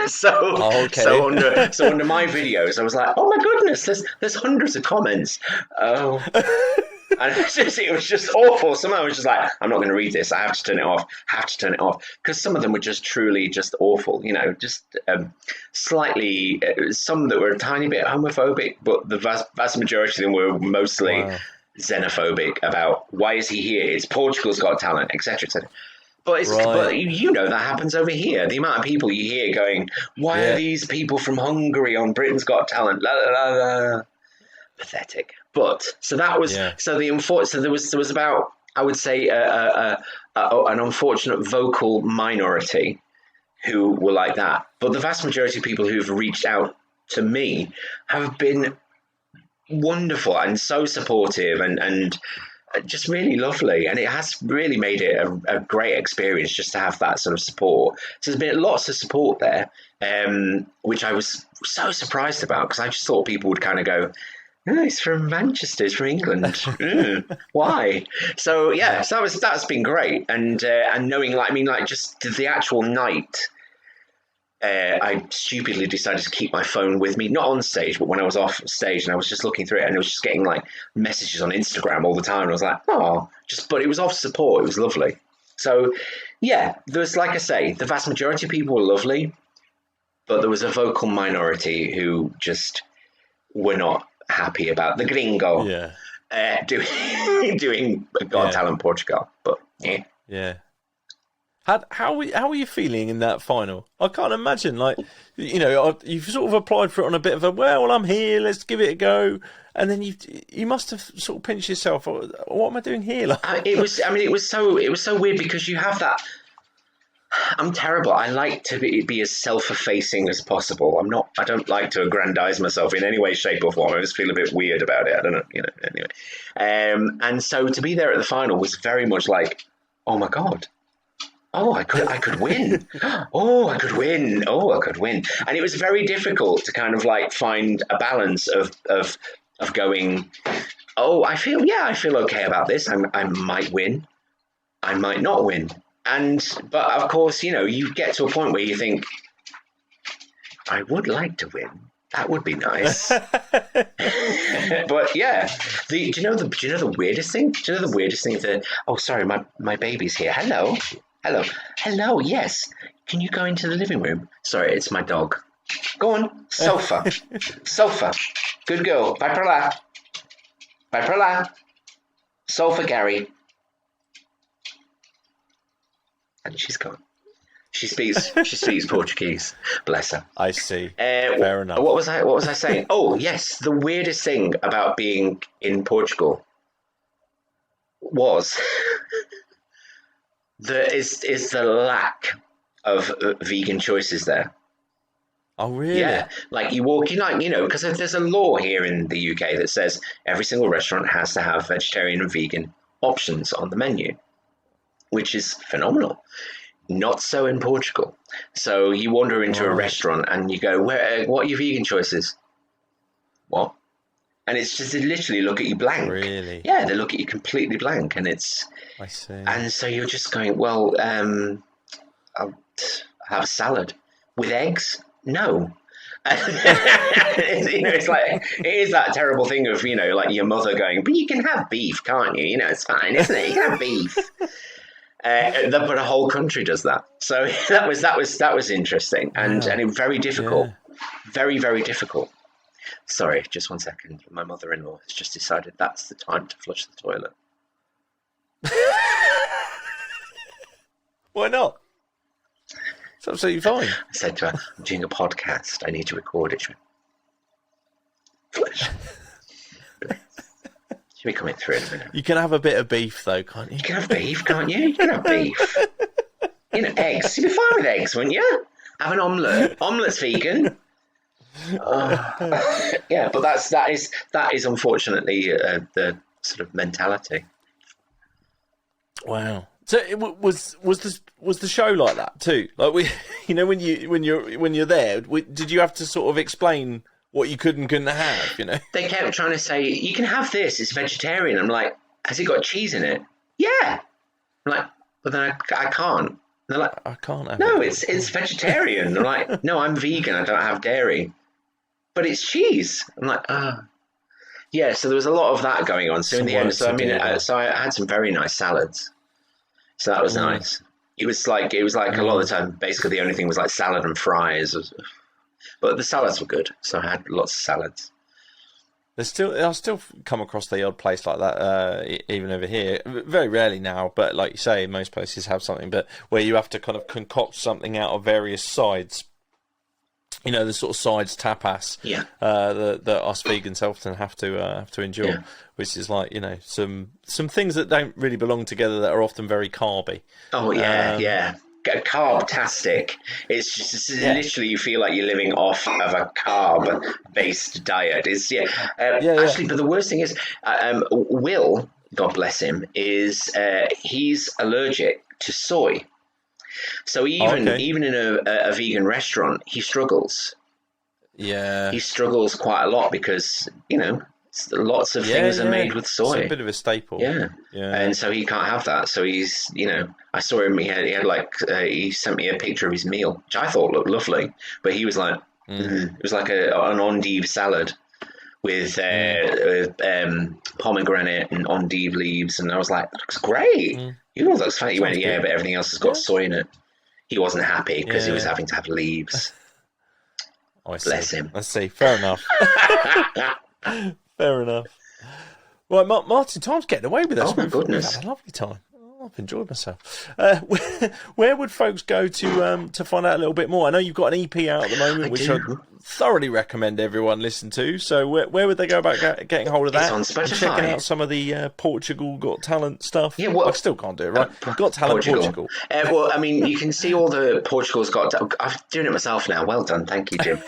so under my videos, I was like, oh my goodness, there's hundreds of comments. Oh. And it was just awful. Somehow I was just like, I'm not going to read this. I have to turn it off. Because some of them were just truly just awful. Just slightly, some that were a tiny bit homophobic, but the vast majority of them were mostly xenophobic about why is he here? It's Portugal's Got Talent, etc., etc. But that happens over here. The amount of people you hear going, why are these people from Hungary on Britain's Got Talent? La, la, la, la. Pathetic. But so that was so there was about, I would say, an unfortunate vocal minority who were like that. But the vast majority of people who've reached out to me have been wonderful and so supportive and just really lovely. And it has really made it a great experience just to have that sort of support. So there's been lots of support there, which I was so surprised about, because I just thought people would kind of go, oh, he's from Manchester, he's from England. Why? So that's been great. And knowing, just the actual night, I stupidly decided to keep my phone with me, not on stage, but when I was off stage, and I was just looking through it, and it was just getting messages on Instagram all the time. And I was like, but it was off support. It was lovely. So there's, like I say, the vast majority of people were lovely, but there was a vocal minority who just were not happy about the gringo doing Got Talent Portugal. But how were you feeling in that final? I can't imagine, you've sort of applied for it on a bit of a, well, I'm here, let's give it a go, and then you must have sort of pinched yourself. What am I doing here? It was so weird, because you have that. I'm terrible. I like to be as self-effacing as possible. I don't like to aggrandize myself in any way, shape, or form. I just feel a bit weird about it. I don't know, anyway. And so to be there at the final was very much like, oh my God. Oh, I could win. Oh, I could win. Oh, I could win. And it was very difficult to kind of find a balance of going, oh, I feel okay about this. I might win. I might not win. But of course, you get to a point where you think, I would like to win. That would be nice. But do you know the weirdest thing? Do you know the weirdest thing? Oh, sorry, my baby's here. Hello. Yes. Can you go into the living room? Sorry, it's my dog. Go on. Sofa. Good girl. Vai pra lá. Sofa, Gary. And she's gone. She speaks Portuguese. Bless her. I see. Fair enough. What was I saying? Oh, yes. The weirdest thing about being in Portugal was is the lack of vegan choices there. Oh, really? Yeah. You walk in, because there's a law here in the UK that says every single restaurant has to have vegetarian and vegan options on the menu, which is phenomenal. Not so in Portugal. So you wander into a restaurant and you go, what are your vegan choices? What? And it's just, they literally look at you blank. Really? Yeah, they look at you completely blank. And it's... I see. And so you're just going, well, I'll have a salad. With eggs? No. It's it is that terrible thing of, your mother going, but you can have beef, can't you? It's fine, isn't it? You can have beef. But a whole country does that. So that was interesting and very difficult. Yeah. Very, very difficult. Sorry, just 1 second. My mother-in-law has just decided that's the time to flush the toilet. Why not? It's absolutely fine. I said to her, I'm doing a podcast. I need to record it. Flush. She'll be coming through in a minute. You can have a bit of beef, though, can't you? You can have beef, can't you? You can have beef. Eggs. You'd be fine with eggs, wouldn't you? Have an omelette. Omelette's vegan. Yeah, but that is unfortunately the sort of mentality. Wow. So was the show like that too? Like when you're there, did you have to sort of explain what you could and couldn't have? They kept trying to say, you can have this. It's vegetarian. I'm like, has it got cheese in it? Yeah. I'm like, but then I can't. And they're like, I can't have no, it. it's vegetarian. I'm like, no, I'm vegan. I don't have dairy. But it's cheese. I'm like, yeah. So there was a lot of that going on. So in the end, so I had some very nice salads. So that was nice. It was like a lot of the time, basically the only thing was like salad and fries. But the salads were good, so I had lots of salads. I'll still come across the odd place like that, even over here. Very rarely now, but like you say, most places have something. But where you have to kind of concoct something out of various sides. The sort of sides tapas that us vegans often have to endure, which is like some things that don't really belong together that are often very carby. Oh yeah, carb-tastic. It's just literally you feel like you're living off of a carb-based diet. It's actually, but the worst thing is, Will, God bless him, is he's allergic to soy. So even in a vegan restaurant, he struggles. Yeah, he struggles quite a lot because lots of things are made with soy. It's a bit of a staple. Yeah, and so he can't have that. So he's I saw him. He had like he sent me a picture of his meal, which I thought looked lovely, but he was like, it was like an endive salad with pomegranate and endive leaves, and I was like, that looks great. That looks funny. He went, yeah, but everything else has got soy in it. He wasn't happy because he was having to have leaves. Bless him. I see. Fair enough. Fair enough. Right, Martin, time's getting away with us. Oh, my goodness. We've had a lovely time. I've enjoyed myself. Where would folks go to find out a little bit more? I know you've got an EP out at the moment, which I thoroughly recommend everyone listen to. So where would they go about getting hold of that? It's on Spotify. And checking out some of the Portugal Got Talent stuff. Yeah, well, I still can't do it, right? Got Talent Portugal. Well, I mean, you can see all the Portugal's Got Talent. I'm doing it myself now. Well done. Thank you, Jim.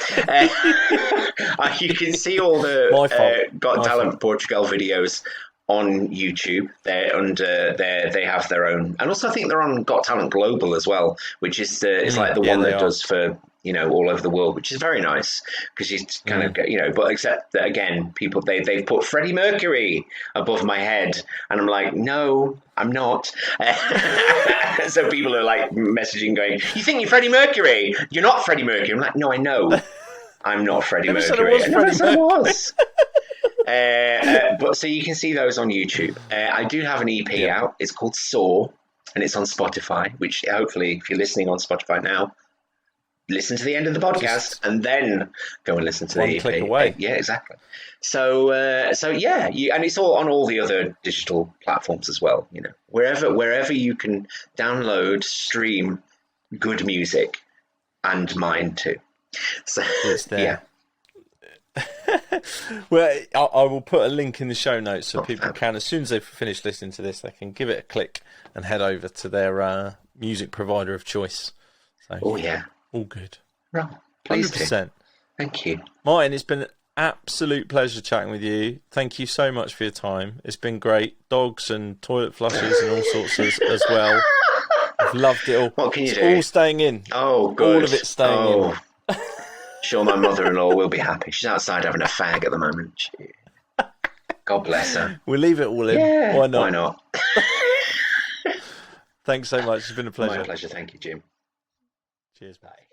You can see all the Got Talent Portugal videos on YouTube. They're under they have their own, and also I think they're on Got Talent Global as well, which is it's like the one that does for all over the world, which is very nice because you kind of but except that again, people they've put Freddie Mercury above my head, and I'm like, no, I'm not. So people are like messaging going, you think you're Freddie Mercury? You're not Freddie Mercury. I'm like, no, I know, I'm not Freddie Mercury. I was. But so you can see those on YouTube. I do have an EP out. It's called Saw, and it's on Spotify, which hopefully if you're listening on Spotify now, listen to the end of the podcast and then go and listen to the EP. Click away. Yeah, exactly. So yeah, and it's all on all the other digital platforms as well. Wherever you can download, stream good music, and mine too. So it's there. Yeah. Well, I will put a link in the show notes so people can, as soon as they've finished listening to this, they can give it a click and head over to their music provider of choice. So, all good. Right, please 100%. Thank you, Martin. It's been an absolute pleasure chatting with you. Thank you so much for your time. It's been great. Dogs and toilet flushes and all sorts as well. I've loved it all. What can you do? All staying in. Oh, good. All of it staying in. Sure, my mother-in-law will be happy. She's outside having a fag at the moment. God bless her. We'll leave it all in. Yeah, why not? Why not? Thanks so much. It's been a pleasure. My pleasure. Thank you, Jim. Cheers, mate. Bye.